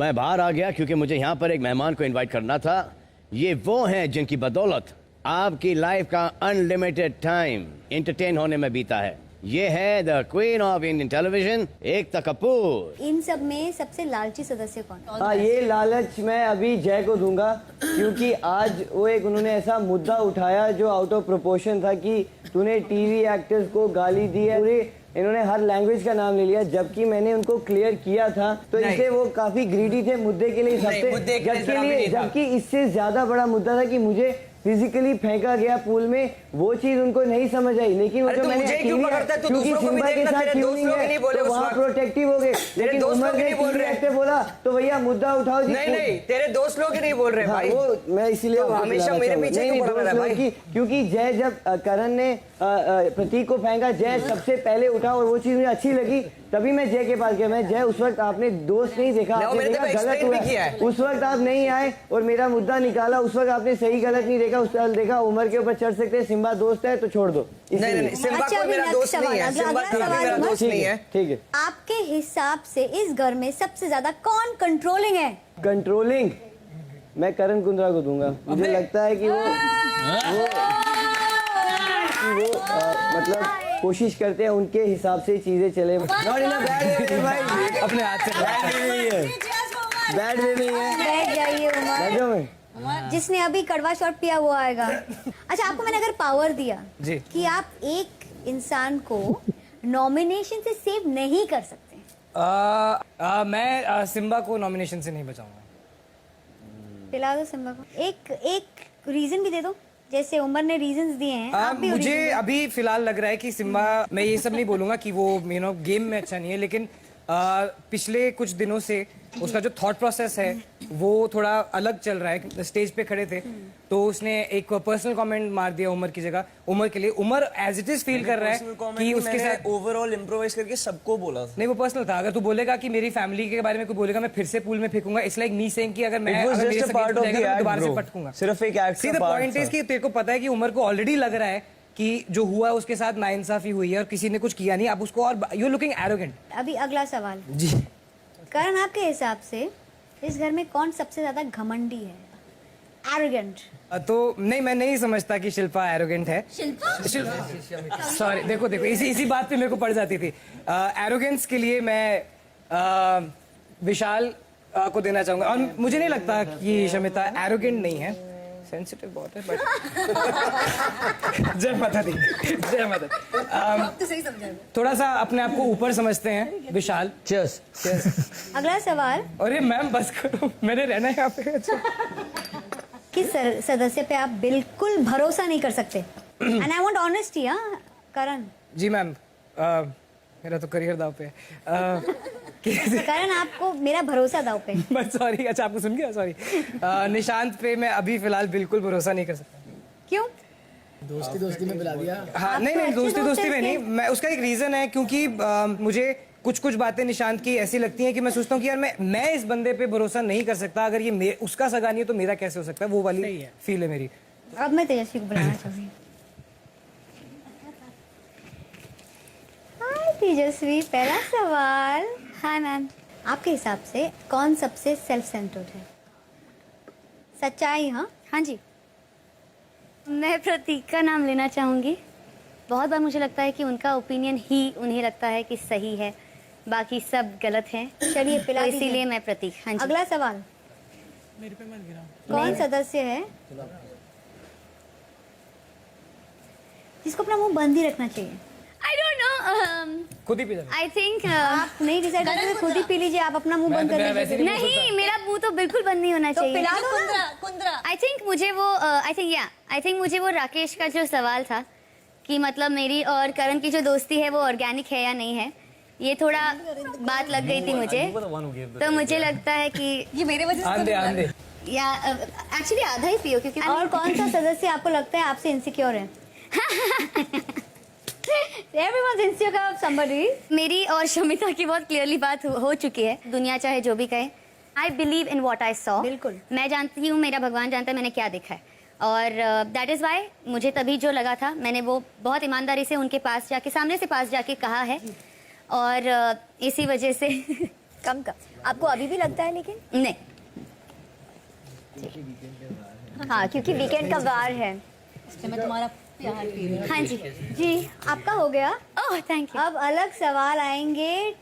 मैं बाहर आ गया क्योंकि मुझे यहाँ पर एक मेहमान को इनवाइट करना था। ये वो हैं जिनकी बदौलत आपकी लाइफ का अनलिमिटेड टाइम एंटरटेन होने में बीता है। ये है the queen of Indian television, Ekta Kapoor. इन सब में सबसे लालची सदस्य कौन? हाँ, ये लालच मैं अभी जय को दूंगा, क्योंकि आज वो एक उन्होंने ऐसा मुद्दा उठाया जो आउट ऑफ प्रोपोर्शन था कि तूने टीवी एक्टर्स को गाली दी है। पूरे इन्होंने हर लैंग्वेज का नाम ले लिया, जबकि मैंने उनको क्लियर किया था। तो इसे वो काफी ग्रीडी थे मुद्दे के लिए सबसे, जबकि इससे ज्यादा बड़ा मुद्दा था कि मुझे फिजिकली फेंका गया पूल में, वो चीज उनको नहीं समझ आई। लेकिन वो जो मैंने क्योंकि सिम्बा के साथ ट्यूनिंग है तो वहाँ प्रोटेक्टिव हो गए, लेकिन उमर ने टीवी एक्टर बोला तो भैया मुद्दा उठाओ। नहीं, तेरे दोस्त लोग ही नहीं बोल रहे भाई। वो मैं इसीलिए हमेशा मेरे पीछे क्यों पड़ रहा है भाई? क्योंकि जय जब करण ने प्रतीक को फेंका, जय सबसे पहले उठा और वो चीज मुझे अच्छी लगी, तभी मैं जय के पास गया। मैं जय उस वक्त आपने दोस्त नहीं देखा, आपने देखा गलत हुआ, उस वक्त आप नहीं आए और मेरा मुद्दा निकाला। उस वक्त आपने सही गलत नहीं देखा, उस वक्त देखा उमर के ऊपर चढ़ सकते हैं, सिम्बा दोस्त है तो छोड़ दो। नहीं, सिम्बा कोई मेरा दोस्त नहीं है, सिम्बा मेरा दोस्त नहीं है। ठीक है, आपके हिसाब से इस घर में सबसे ज्यादा कौन कंट्रोलिंग है? कंट्रोलिंग मैं करण कुंद्रा को दूंगा। मुझे लगता है कि वो मतलब कोशिश करते हैं उनके हिसाब से चीजें चले। अपने हाथ से बैड वे में है। बैठ जाइए उमर, जिसने अभी कड़वा शॉट पिया वो आएगा। अच्छा, आपको मैंने अगर पावर दिया जी कि आप एक इंसान को नॉमिनेशन से सेव नहीं कर सकते, मैं सिम्बा को नॉमिनेशन से नहीं बचाऊंगा। पिला दो सिम्बा को। एक रीजन भी दे दो, जैसे उमर ने रीजंस दिए हैं। आप भी मुझे अभी फिलहाल लग रहा है कि सिम्बा, मैं ये सब नहीं बोलूंगा कि वो गेम में अच्छा नहीं है, लेकिन पिछले कुछ दिनों से उसका जो थॉट प्रोसेस है वो थोड़ा अलग चल रहा है। स्टेज पे खड़े थे तो उसने एक पर्सनल कमेंट मार दिया उमर की जगह, उमर के लिए। Umar as it is feel कर रहा है कि उसके साथ ओवरऑल इम्प्रोवाइज करके सबको बोला था। नहीं, वो पर्सनल था। अगर तू बोलेगा कि मेरी फैमिली के बारे में कोई बोलेगा मैं फिर से पूल में फेंकूंगा, इट्स लाइक मी सेइंग कि अगर मैं मेरे साथ दोबारा से पटकूंगा। सिर्फ एक एक्ट का पॉइंट है कि तेरे को पता है कि उमर को ऑलरेडी लग रहा है कि जो हुआ उसके साथ नाइंसाफी हुई है और किसी ने कुछ किया नहीं। आप उसको और यू लुकिंग एरोगेंट। अभी अगला सवाल जी, करण, आपके हिसाब से इस घर में कौन सबसे ज्यादा घमंडी है, एरोगेंट? तो नहीं, मैं नहीं समझता कि शिल्पा एरोगेंट है। सॉरी, देखो इसी बात पे मेरे को पड़ जाती थी। एरोगेंस के लिए मैं विशाल को देना चाहूंगा, और मुझे नहीं लगता कि शमिता एरोगेंट नहीं है, सेंसिटिव बहुत है, बट जय माता दी, जय माता दी। सही समझा। थोड़ा सा अपने आप को ऊपर समझते हैं विशाल। चीयर्स। अगला सवाल। अरे मैम बस करो, मैंने रहना है यहाँ पे। किस सदस्य पे आप बिल्कुल भरोसा नहीं कर सकते? And I want honesty. Karan ji ma'am, मेरा तो करियर दाव पे है। करण, आपको मेरा भरोसा दाव पे। बस सॉरी, अच्छा आपको सुन गया, सॉरी। निशांत पे मैं अभी फिलहाल बिल्कुल भरोसा नहीं कर सकता। क्यों? दोस्ती में मिला दिया। हाँ, नहीं, दोस्ती में नहीं। मैं उसका एक रीजन है, क्योंकि मुझे कुछ बातें निशांत की ऐसी लगती हैं कि मैं सोचता हूँ कि यार मैं इस बंदे पे भरोसा नहीं कर सकता। अगर ये उसका सगा नहीं है तो मेरा कैसे हो सकता है? वो वाली फील है मेरी। अब मैं तेजस्वी को बुलाना चाहूंगी। हाय तेजस्वी, पहला सवाल। हाय मैम, आपके हिसाब से कौन सबसे सेल्फ सेंटर्ड है? सच्चाई। हाँ जी। मैं प्रतीक का नाम लेना चाहूँगी। बहुत बार मुझे लगता है कि उनका ओपिनियन ही उन्हें लगता है कि सही है, बाकी सब गलत है। चलिए पिला तो दीजिए। इसीलिए मैं प्रतीक। हाँ जी। अगला सवाल। मेरे पे मत गिराओ। कौन सदस्य है जिसको अपना मुंह बंद ही रखना चाहिए? I don't know, खुद ही पी जा। I think आप नहीं डिसाइड करते, खुद ही पी लीजिए। आप अपना मुंह बंद कर लीजिए। नहीं, मेरा मुंह तो बिल्कुल बंद नहीं होना तो चाहिए। पिला दो ना। आई थिंक मुझे वो राकेश का जो सवाल था कि मतलब मेरी और करण की जो दोस्ती है वो ऑर्गेनिक है या नहीं है, ये थोड़ा बात लग गई थी मुझे। तो मुझे लगता है कि ये मेरे वजह आंधे या एक्चुअली आधा ही पियो, क्योंकि और कौन सा सदस्य आपको लगता है आपसे इनसिक्योर है? Everyone's insecure of somebody. मेरी और शमिता की बहुत क्लियरली बात हो चुकी है। दुनिया चाहे जो भी कहे, I believe in what I saw. बिल्कुल। मैं जानती हूँ, मेरा भगवान जानता है मैंने क्या देखा है, और दैट इज़ वाई मुझे तभी जो लगा था मैंने वो बहुत ईमानदारी से उनके पास जाके, सामने से पास जाके कहा है, और इसी वजह से कम आपको अभी भी लगता है लेकिन? नहीं। हाँ, क्योंकि वीकेंड का वार है। मैं तुम्हारा प्यार पी रही हूँ। हाँ जी। जी, आपका हो गया। Oh thank you. अब अलग सवाल आएंगे